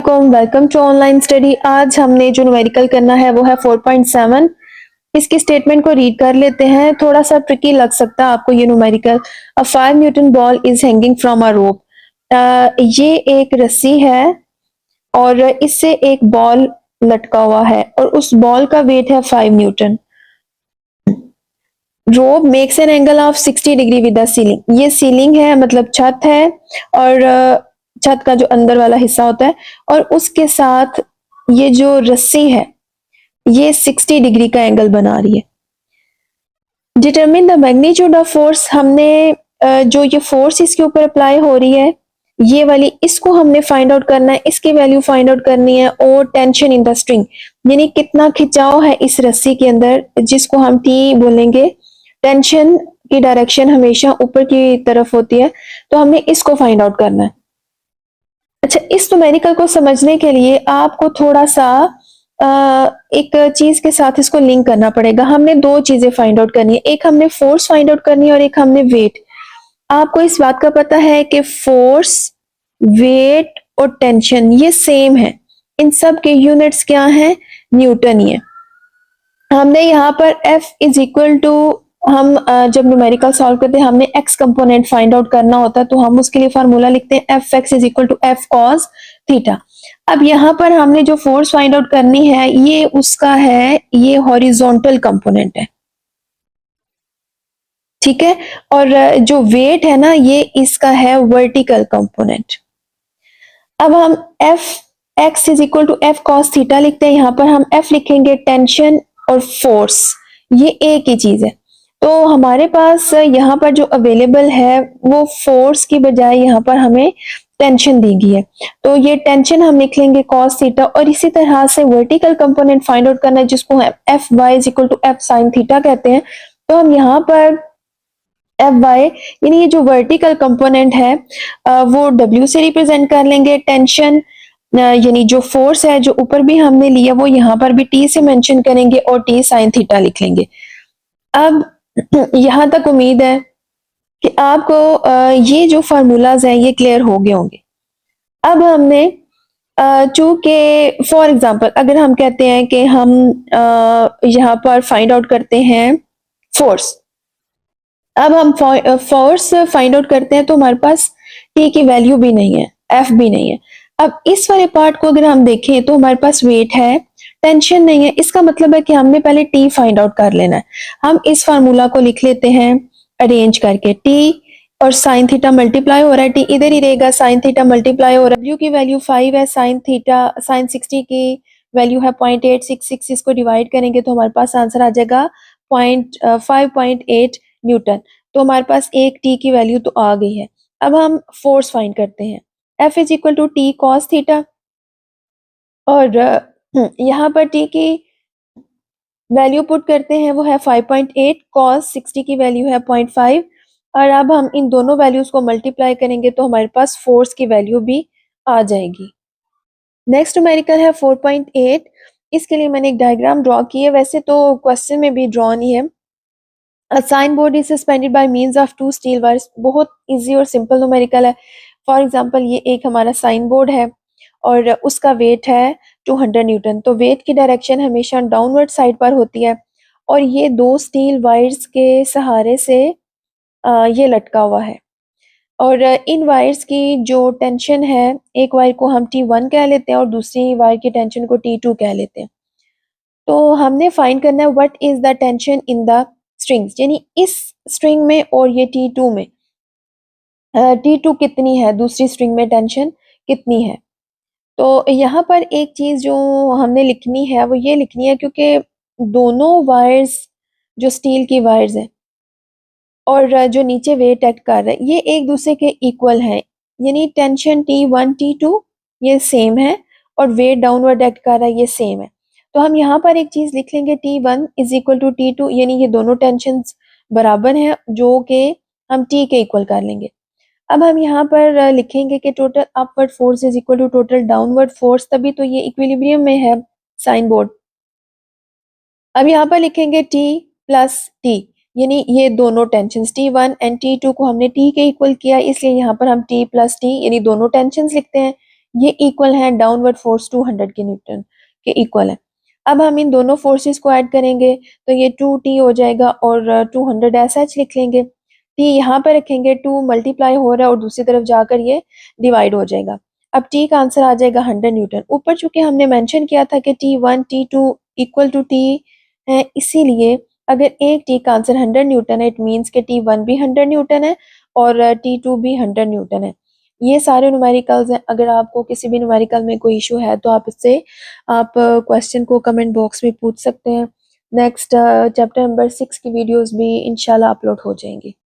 Welcome to online study. आज हमने जो न्यूमेरिकल करना है वो है 4.7। इसकी स्टेटमेंट को रीड कर लेते हैं। थोड़ा सा ट्रिकी लग सकता है आपको ये numerical. A 5 newton ball is hanging from a rope. ये एक रस्सी है और इससे एक बॉल लटका हुआ है और उस बॉल का वेट है 5 Newton. Rope makes an angle of 60 degree with the ceiling. ये सीलिंग है, मतलब छत है, और छत का जो अंदर वाला हिस्सा होता है, और उसके साथ ये जो रस्सी है ये 60 डिग्री का एंगल बना रही है। Determine the magnitude of force. हमने जो ये फोर्स इसके ऊपर अप्लाई हो रही है ये वाली, इसको हमने फाइंड आउट करना है, इसकी वैल्यू फाइंड आउट करनी है। और टेंशन इन द स्ट्रिंग, यानी कितना खिंचाव है इस रस्सी के अंदर, जिसको हम टी बोलेंगे। टेंशन की डायरेक्शन हमेशा ऊपर की तरफ होती है, तो हमें इसको फाइंड आउट करना है। अच्छा, इस न्यूमेरिकल को समझने के लिए आपको थोड़ा सा एक चीज के साथ इसको लिंक करना पड़ेगा। हमने दो चीजें फाइंड आउट करनी है, एक हमने फोर्स फाइंड आउट करनी है और एक हमने वेट। आपको इस बात का पता है कि फोर्स, वेट और टेंशन ये सेम है। इन सब के यूनिट्स क्या हैं? न्यूटन ही है। हमने यहाँ पर F इज इक्वल टू, हम जब न्यूमेरिकल सॉल्व करते हैं हमने x कंपोनेंट फाइंड आउट करना होता है, तो हम उसके लिए फार्मूला लिखते हैं F X is equal to F cos theta. अब यहाँ पर हमने जो फोर्स फाइंड आउट करनी है ये उसका है, ये हॉरिजॉन्टल कंपोनेंट है, ठीक है। और जो वेट है ना ये इसका है वर्टिकल कंपोनेंट। अब हम F X is equal to F cos theta लिखते हैं। यहाँ पर हम एफ लिखेंगे टेंशन और फोर्स, ये एक ही चीज है। तो हमारे पास यहाँ पर जो अवेलेबल है वो फोर्स की बजाय यहाँ पर हमें टेंशन दी गई है, तो ये टेंशन हम लिख लेंगे कॉस थीटा। और इसी तरह से वर्टिकल कंपोनेंट फाइंड आउट करना है जिसको हम F Y is equal to F sine theta कहते हैं। तो हम यहाँ पर एफ वाई यानी ये जो वर्टिकल कंपोनेंट है वो डब्ल्यू से रिप्रेजेंट कर लेंगे। टेंशन यानी जो फोर्स है जो ऊपर भी हमने लिया वो यहाँ पर भी टी से मेंशन करेंगे और टी साइन थीटा लिख लेंगे। अब यहाँ तक उम्मीद है कि आपको ये जो फार्मूलाज हैं ये क्लियर हो गए होंगे। अब हमने चूंकि फॉर एग्जांपल अगर हम कहते हैं कि हम यहाँ पर फाइंड आउट करते हैं फोर्स। अब हम फोर्स फाइंड आउट करते हैं तो हमारे पास टी की वैल्यू भी नहीं है, एफ भी नहीं है। अब इस वाले पार्ट को अगर हम देखें तो हमारे पास वेट है, टेंशन नहीं है। इसका मतलब है कि हमने पहले टी फाइंड आउट कर लेना है। हम इस फार्मूला को लिख लेते हैं अरेंज करके। टी और साइन थीटा मल्टीप्लाई हो रहा है, टी इधर ही रहेगा, साइन थीटा मल्टीप्लाई हो रहा है। डब्ल्यू की वैल्यू 5 है, साइन थीटा साइन 60 की वैल्यू है 0.866। इसको डिवाइड करेंगे तो हमारे पास आंसर आ जाएगा 5.8 न्यूटन। तो हमारे पास एक टी की वैल्यू तो आ गई है। अब हम फोर्स फाइंड करते हैं। F is equal to T cos theta, और यहाँ पर टी की वैल्यू पुट करते हैं वो है 5.8, कॉस 60 की वैल्यू है 0.5। और अब हम इन दोनों वैल्यूज को मल्टीप्लाई करेंगे तो हमारे पास फोर्स की वैल्यू भी आ जाएगी। नेक्स्ट न्यूमेरिकल है 4.8। इसके लिए मैंने एक डायग्राम ड्रॉ की है, वैसे तो क्वेश्चन में भी ड्रॉ नहीं है। A signboard is suspended by means of two steel wires। बहुत इजी और सिंपल न्यूमेरिकल है। फॉर एग्जांपल ये एक हमारा साइन बोर्ड है और उसका वेट है 200 न्यूटन। तो वेट की डायरेक्शन हमेशा डाउनवर्ड साइड पर होती है और ये दो स्टील वायर्स के सहारे से ये लटका हुआ है। और इन वायर्स की जो टेंशन है, एक वायर को हम T1 कह लेते हैं और दूसरी वायर की टेंशन को T2 कह लेते हैं। तो हमने फाइंड करना है what is the tension in the strings, यानी इस स्ट्रिंग में और ये T2 में T2 कितनी है, दूसरी स्ट्रिंग में टेंशन कितनी है। तो यहाँ पर एक चीज जो हमने लिखनी है वो ये लिखनी है, क्योंकि दोनों वायर्स जो स्टील की वायर्स हैं और जो नीचे वेट एक्ट कर रहा है ये एक दूसरे के इक्वल हैं, यानी टेंशन T1 T2 ये सेम है और वेट डाउनवर्ड एक्ट कर रहा है ये सेम है। तो हम यहाँ पर एक चीज लिख लेंगे T1 is equal to T2, यानी ये दोनों टेंशन बराबर हैं जो कि हम T के इक्वल कर लेंगे। अब हम यहाँ पर लिखेंगे कि total upward force is equal to total downward force, तभी तो ये इक्विलिब्रियम में है साइन बोर्ड। अब यहाँ पर लिखेंगे T प्लस T, यानी ये दोनों टेंशन T1 एंड T2 को हमने T के इक्वल किया, इसलिए यहाँ पर हम T प्लस T यानी दोनों टेंशन लिखते हैं। ये इक्वल है डाउनवर्ड फोर्स 200 के न्यूटन के इक्वल है। अब हम इन दोनों फोर्सेस को ऐड करेंगे तो ये 2t हो जाएगा और 200 SH लिख लेंगे। t यहाँ पर रखेंगे, 2 मल्टीप्लाई हो रहा है और दूसरी तरफ जाकर ये डिवाइड हो जाएगा। अब t का आंसर आ जाएगा 100 न्यूटन। ऊपर चूंकि हमने मेंशन किया था कि t1 t2 equal to t है, इसीलिए अगर एक t का आंसर 100 न्यूटन है, इट मीन्स के t1 भी 100 न्यूटन है और t2 भी 100 न्यूटन है। ये सारे न्यूमेरिकल्स हैं। अगर आपको किसी भी न्यूमेरिकल में कोई इशू है तो आप क्वेश्चन को कमेंट बॉक्स में पूछ सकते हैं। नेक्स्ट चैप्टर नंबर 6 की वीडियोस भी इंशाल्लाह अपलोड हो जाएंगी।